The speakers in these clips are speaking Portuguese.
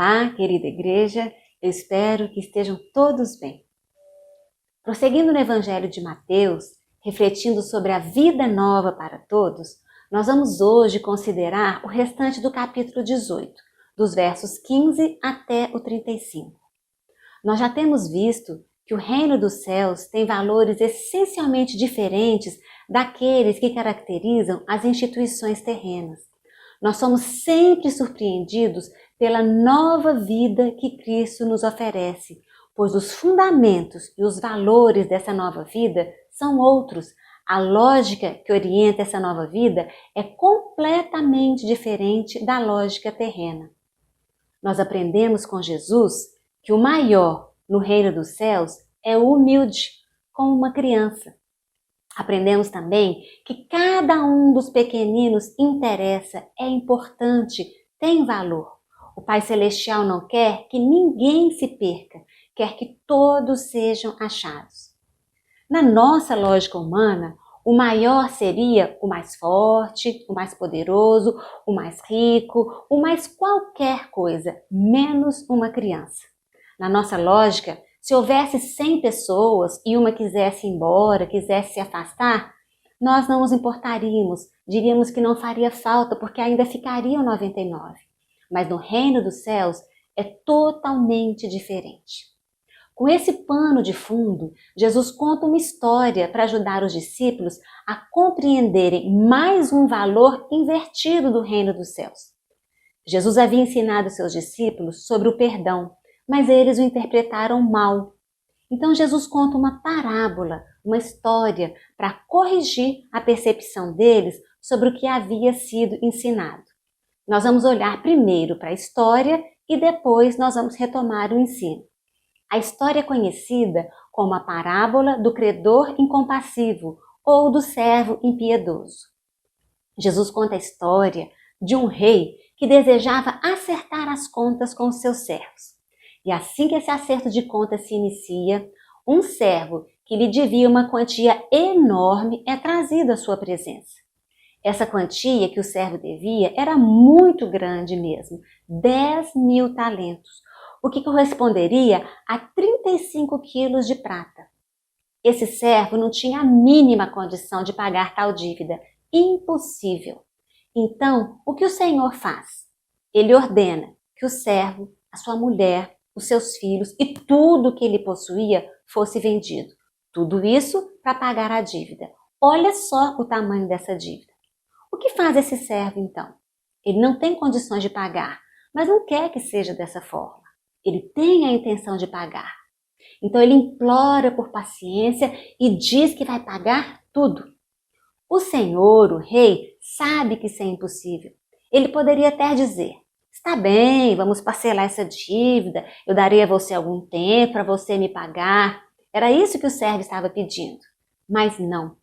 Olá, querida igreja, eu espero que estejam todos bem. Prosseguindo no Evangelho de Mateus, refletindo sobre a vida nova para todos, nós vamos hoje considerar o restante do capítulo 18, dos versos 15 até o 35. Nós já temos visto que o reino dos céus tem valores essencialmente diferentes daqueles que caracterizam as instituições terrenas. Nós somos sempre surpreendidos pela nova vida que Cristo nos oferece, pois os fundamentos e os valores dessa nova vida são outros. A lógica que orienta essa nova vida é completamente diferente da lógica terrena. Nós aprendemos com Jesus que o maior no reino dos céus é o humilde, como uma criança. Aprendemos também que cada um dos pequeninos interessa, é importante, tem valor. O Pai Celestial não quer que ninguém se perca, quer que todos sejam achados. Na nossa lógica humana, o maior seria o mais forte, o mais poderoso, o mais rico, o mais qualquer coisa, menos uma criança. Na nossa lógica, se houvesse 100 pessoas e uma quisesse ir embora, quisesse se afastar, nós não nos importaríamos, diríamos que não faria falta porque ainda ficariam 99. Mas no reino dos céus é totalmente diferente. Com esse pano de fundo, Jesus conta uma história para ajudar os discípulos a compreenderem mais um valor invertido do reino dos céus. Jesus havia ensinado seus discípulos sobre o perdão, mas eles o interpretaram mal. Então Jesus conta uma parábola, uma história, para corrigir a percepção deles sobre o que havia sido ensinado. Nós vamos olhar primeiro para a história e depois nós vamos retomar o ensino. A história é conhecida como a parábola do credor incompassivo ou do servo impiedoso. Jesus conta a história de um rei que desejava acertar as contas com os seus servos. E assim que esse acerto de contas se inicia, um servo que lhe devia uma quantia enorme é trazido à sua presença. Essa quantia que o servo devia era muito grande mesmo, 10.000 talentos, o que corresponderia a 35 quilos de prata. Esse servo não tinha a mínima condição de pagar tal dívida, impossível. Então, o que o Senhor faz? Ele ordena que o servo, a sua mulher, os seus filhos e tudo que ele possuía fosse vendido. Tudo isso para pagar a dívida. Olha só o tamanho dessa dívida. O que faz esse servo então? Ele não tem condições de pagar, mas não quer que seja dessa forma. Ele tem a intenção de pagar. Então ele implora por paciência e diz que vai pagar tudo. O Senhor, o rei, sabe que isso é impossível. Ele poderia até dizer: está bem, vamos parcelar essa dívida, eu darei a você algum tempo para você me pagar. Era isso que o servo estava pedindo. Mas não.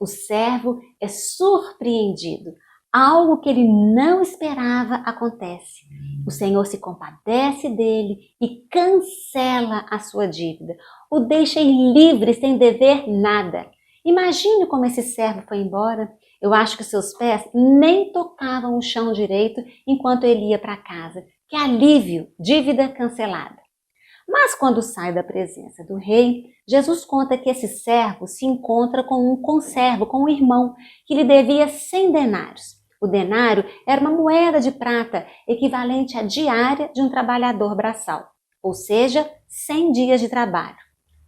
O servo é surpreendido. Algo que ele não esperava acontece. O Senhor se compadece dele e cancela a sua dívida. O deixa ir livre sem dever nada. Imagine como esse servo foi embora. Eu acho que seus pés nem tocavam o chão direito enquanto ele ia para casa. Que alívio, dívida cancelada. Mas quando sai da presença do rei, Jesus conta que esse servo se encontra com um conservo, com um irmão, que lhe devia 100 denários. O denário era uma moeda de prata equivalente à diária de um trabalhador braçal, ou seja, 100 dias de trabalho.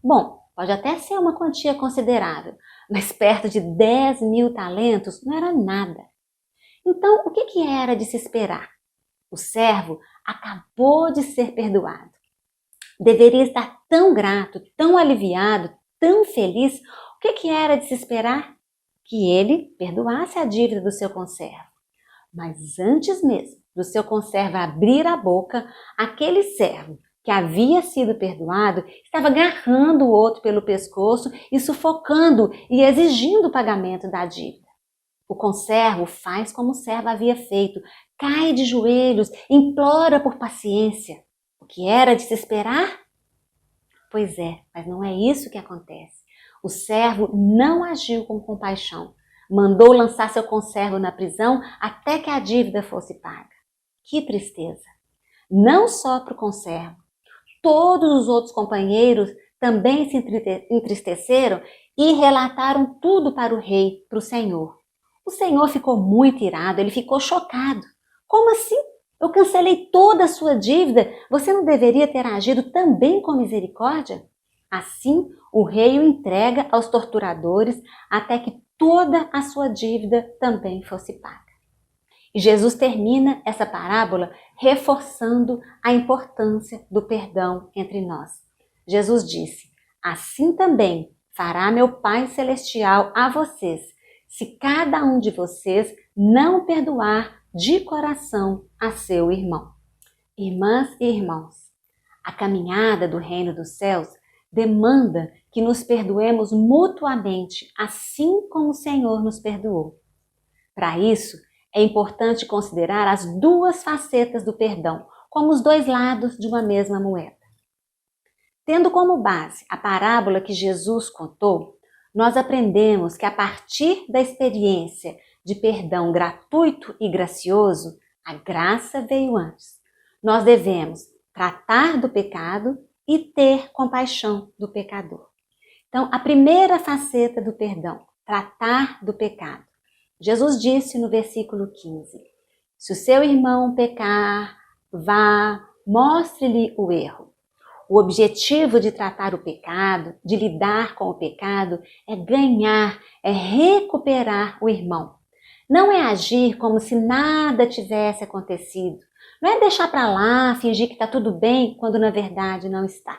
Bom, pode até ser uma quantia considerável, mas perto de 10.000 talentos não era nada. Então, o que era de se esperar? O servo acabou de ser perdoado. Deveria estar tão grato, tão aliviado, tão feliz. O que era de se esperar? Que ele perdoasse a dívida do seu conservo. Mas antes mesmo do seu conservo abrir a boca, aquele servo que havia sido perdoado estava agarrando o outro pelo pescoço e sufocando e exigindo o pagamento da dívida. O conservo faz como o servo havia feito, cai de joelhos, implora por paciência. O que era de se esperar? Pois é, mas não é isso que acontece. O servo não agiu com compaixão. Mandou lançar seu conservo na prisão até que a dívida fosse paga. Que tristeza! não só para o conservo. Todos os outros companheiros também se entristeceram e relataram tudo para o rei, para o Senhor. O Senhor ficou muito irado, ele ficou chocado. Como assim? Eu cancelei toda a sua dívida, você não deveria ter agido também com misericórdia? Assim, o rei o entrega aos torturadores até que toda a sua dívida também fosse paga. E Jesus termina essa parábola reforçando a importância do perdão entre nós. Jesus disse: assim também fará meu Pai Celestial a vocês, se cada um de vocês não perdoar de coração a seu irmão. Irmãs e irmãos, a caminhada do reino dos céus demanda que nos perdoemos mutuamente, assim como o Senhor nos perdoou. Para isso, é importante considerar as duas facetas do perdão, como os dois lados de uma mesma moeda. Tendo como base a parábola que Jesus contou, nós aprendemos que a partir da experiência de perdão gratuito e gracioso, a graça veio antes. Nós devemos tratar do pecado e ter compaixão do pecador. Então, a primeira faceta do perdão, tratar do pecado. Jesus disse no versículo 15, se o seu irmão pecar, vá, mostre-lhe o erro. O objetivo de tratar o pecado, de lidar com o pecado, é ganhar, é recuperar o irmão. Não é agir como se nada tivesse acontecido. Não é deixar para lá, fingir que está tudo bem, quando na verdade não está.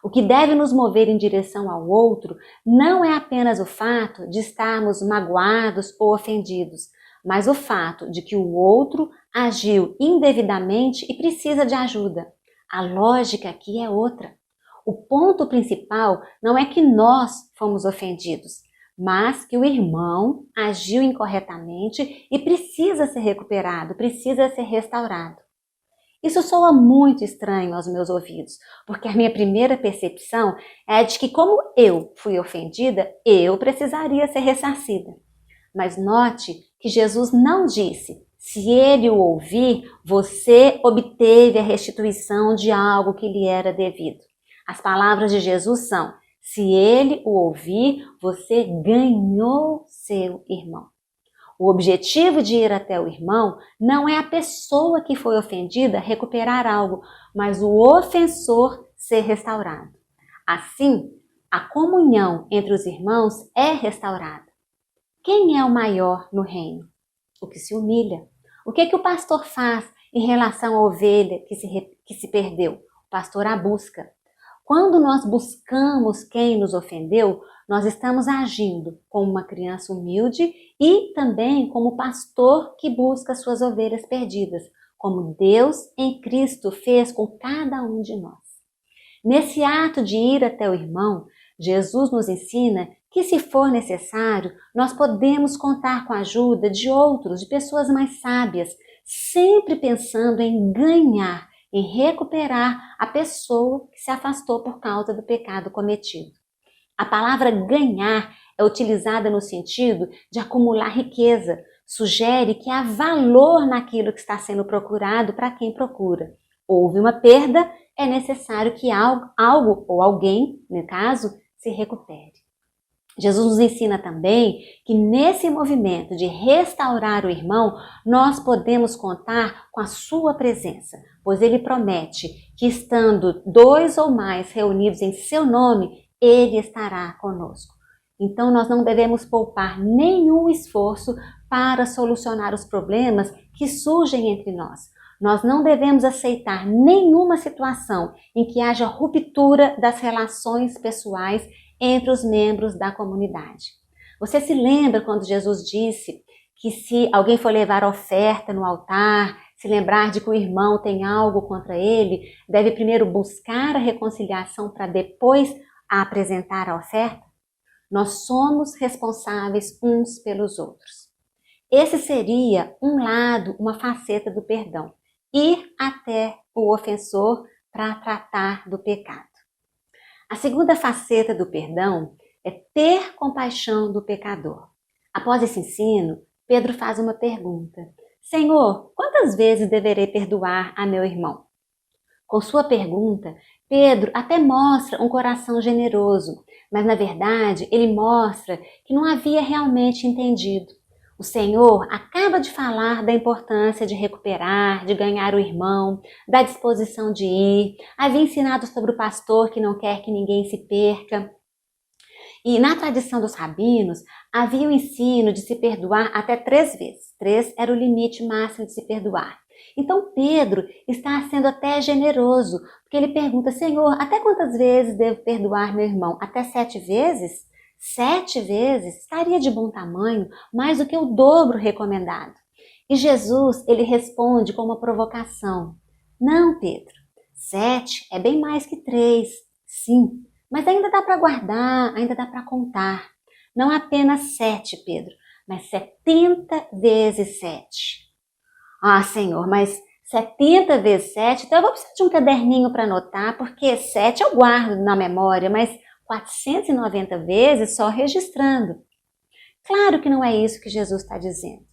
O que deve nos mover em direção ao outro não é apenas o fato de estarmos magoados ou ofendidos, mas o fato de que o outro agiu indevidamente e precisa de ajuda. A lógica aqui é outra. O ponto principal não é que nós fomos ofendidos, mas que o irmão agiu incorretamente e precisa ser recuperado, precisa ser restaurado. Isso soa muito estranho aos meus ouvidos, porque a minha primeira percepção é de que, como eu fui ofendida, eu precisaria ser ressarcida. Mas note que Jesus não disse, se ele o ouvir, você obteve a restituição de algo que lhe era devido. As palavras de Jesus são, se ele o ouvir, você ganhou seu irmão. O objetivo de ir até o irmão não é a pessoa que foi ofendida recuperar algo, mas o ofensor ser restaurado. Assim, a comunhão entre os irmãos é restaurada. Quem é o maior no reino? O que se humilha. O que o pastor faz em relação à ovelha que se perdeu? O pastor a busca. Quando nós buscamos quem nos ofendeu, nós estamos agindo como uma criança humilde e também como pastor que busca suas ovelhas perdidas, como Deus em Cristo fez com cada um de nós. Nesse ato de ir até o irmão, Jesus nos ensina que, se for necessário, nós podemos contar com a ajuda de outros, de pessoas mais sábias, sempre pensando em ganhar, em recuperar a pessoa que se afastou por causa do pecado cometido. A palavra ganhar é utilizada no sentido de acumular riqueza, sugere que há valor naquilo que está sendo procurado para quem procura. Houve uma perda, é necessário que algo ou alguém, no caso, se recupere. Jesus nos ensina também que nesse movimento de restaurar o irmão, nós podemos contar com a sua presença, pois ele promete que, estando 2 ou mais reunidos em seu nome, ele estará conosco. Então nós não devemos poupar nenhum esforço para solucionar os problemas que surgem entre nós. Nós não devemos aceitar nenhuma situação em que haja ruptura das relações pessoais entre os membros da comunidade. Você se lembra quando Jesus disse que, se alguém for levar oferta no altar, se lembrar de que o irmão tem algo contra ele, deve primeiro buscar a reconciliação para depois apresentar a oferta? Nós somos responsáveis uns pelos outros. Esse seria um lado, uma faceta do perdão. Ir até o ofensor para tratar do pecado. A segunda faceta do perdão é ter compaixão do pecador. Após esse ensino, Pedro faz uma pergunta. Senhor, quantas vezes deverei perdoar a meu irmão? Com sua pergunta, Pedro até mostra um coração generoso, mas na verdade ele mostra que não havia realmente entendido. O Senhor acaba de falar da importância de recuperar, de ganhar o irmão, da disposição de ir, havia ensinado sobre o pastor que não quer que ninguém se perca. E na tradição dos rabinos, havia o ensino de se perdoar até 3 vezes. 3 era o limite máximo de se perdoar. Então Pedro está sendo até generoso, porque ele pergunta, Senhor, até quantas vezes devo perdoar meu irmão? Até 7 vezes? 7 vezes? Estaria de bom tamanho, mais do que o dobro recomendado. E Jesus, ele responde com uma provocação. Não, Pedro, 7 é bem mais que 3. Sim, mas ainda dá para guardar, ainda dá para contar. Não apenas 7, Pedro, mas 70 vezes 7. Ah, Senhor, mas 70 vezes 7, então eu vou precisar de um caderninho para anotar, porque 7 eu guardo na memória, mas 490 vezes só registrando. Claro que não é isso que Jesus está dizendo.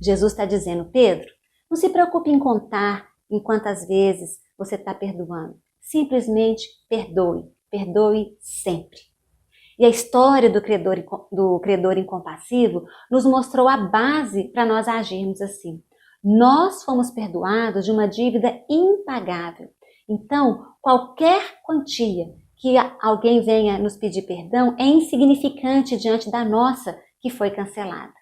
Jesus está dizendo, Pedro, não se preocupe em contar em quantas vezes você está perdoando. Simplesmente perdoe. Perdoe sempre. E a história do credor incompassivo nos mostrou a base para nós agirmos assim. Nós fomos perdoados de uma dívida impagável. Então, qualquer quantia que alguém venha nos pedir perdão é insignificante diante da nossa que foi cancelada.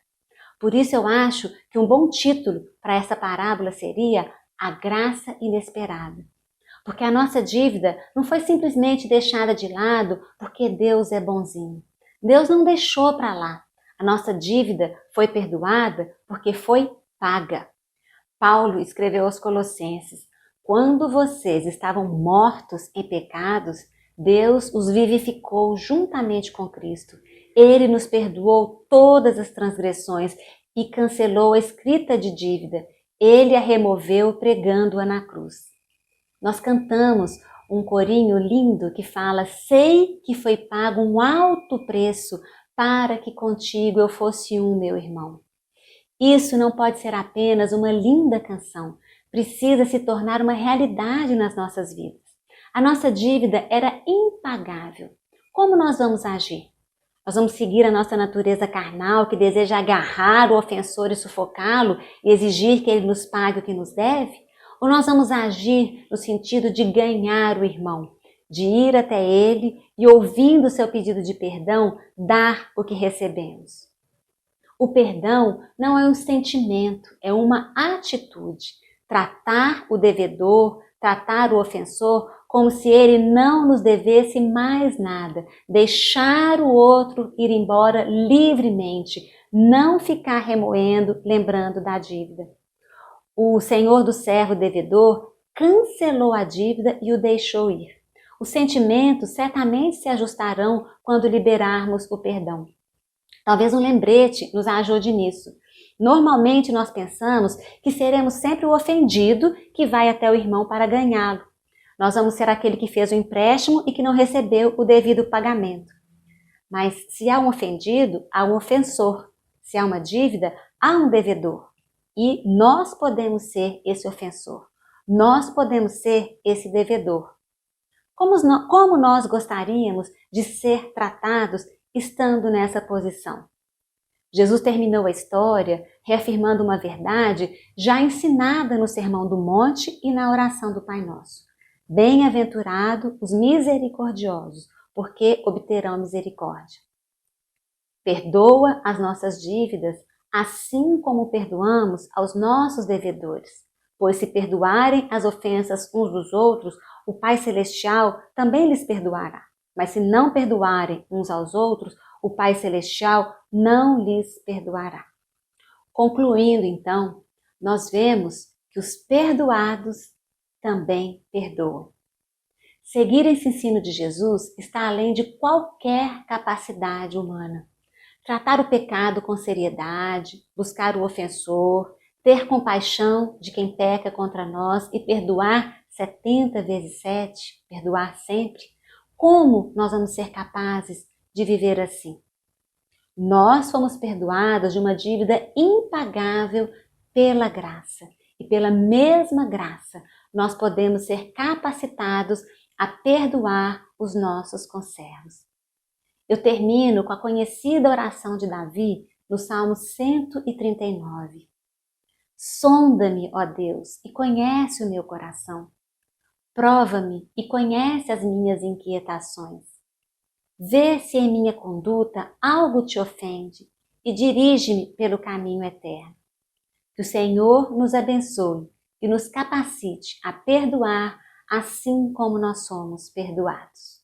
Por isso eu acho que um bom título para essa parábola seria A Graça Inesperada. Porque a nossa dívida não foi simplesmente deixada de lado porque Deus é bonzinho. Deus não deixou para lá. A nossa dívida foi perdoada porque foi paga. Paulo escreveu aos Colossenses, quando vocês estavam mortos em pecados, Deus os vivificou juntamente com Cristo. Ele nos perdoou todas as transgressões e cancelou a escrita de dívida. Ele a removeu pregando-a na cruz. Nós cantamos um corinho lindo que fala, sei que foi pago um alto preço para que contigo eu fosse um, meu irmão. Isso não pode ser apenas uma linda canção, precisa se tornar uma realidade nas nossas vidas. A nossa dívida era impagável. Como nós vamos agir? Nós vamos seguir a nossa natureza carnal que deseja agarrar o ofensor e sufocá-lo e exigir que ele nos pague o que nos deve? Ou nós vamos agir no sentido de ganhar o irmão, de ir até ele e, ouvindo o seu pedido de perdão, dar o que recebemos? O perdão não é um sentimento, é uma atitude. Tratar o devedor, tratar o ofensor como se ele não nos devesse mais nada. Deixar o outro ir embora livremente, não ficar remoendo, lembrando da dívida. O senhor do servo devedor cancelou a dívida e o deixou ir. Os sentimentos certamente se ajustarão quando liberarmos o perdão. Talvez um lembrete nos ajude nisso. Normalmente nós pensamos que seremos sempre o ofendido que vai até o irmão para ganhá-lo. Nós vamos ser aquele que fez o empréstimo e que não recebeu o devido pagamento. Mas se há um ofendido, há um ofensor. Se há uma dívida, há um devedor. E nós podemos ser esse ofensor. Nós podemos ser esse devedor. Como nós gostaríamos de ser tratados estando nessa posição? Jesus terminou a história reafirmando uma verdade já ensinada no Sermão do Monte e na oração do Pai Nosso. Bem-aventurados os misericordiosos, porque obterão misericórdia. Perdoa as nossas dívidas, assim como perdoamos aos nossos devedores. Pois se perdoarem as ofensas uns dos outros, o Pai Celestial também lhes perdoará. Mas se não perdoarem uns aos outros, o Pai Celestial não lhes perdoará. Concluindo, então, nós vemos que os perdoados também perdoam. Seguir esse ensino de Jesus está além de qualquer capacidade humana. Tratar o pecado com seriedade, buscar o ofensor, ter compaixão de quem peca contra nós e perdoar 70 vezes 7, perdoar sempre. Como nós vamos ser capazes de viver assim? Nós fomos perdoados de uma dívida impagável pela graça. E pela mesma graça, nós podemos ser capacitados a perdoar os nossos conservos. Eu termino com a conhecida oração de Davi no Salmo 139. Sonda-me, ó Deus, e conhece o meu coração. Prova-me e conhece as minhas inquietações. Vê se em minha conduta algo te ofende e dirige-me pelo caminho eterno. Que o Senhor nos abençoe e nos capacite a perdoar assim como nós somos perdoados.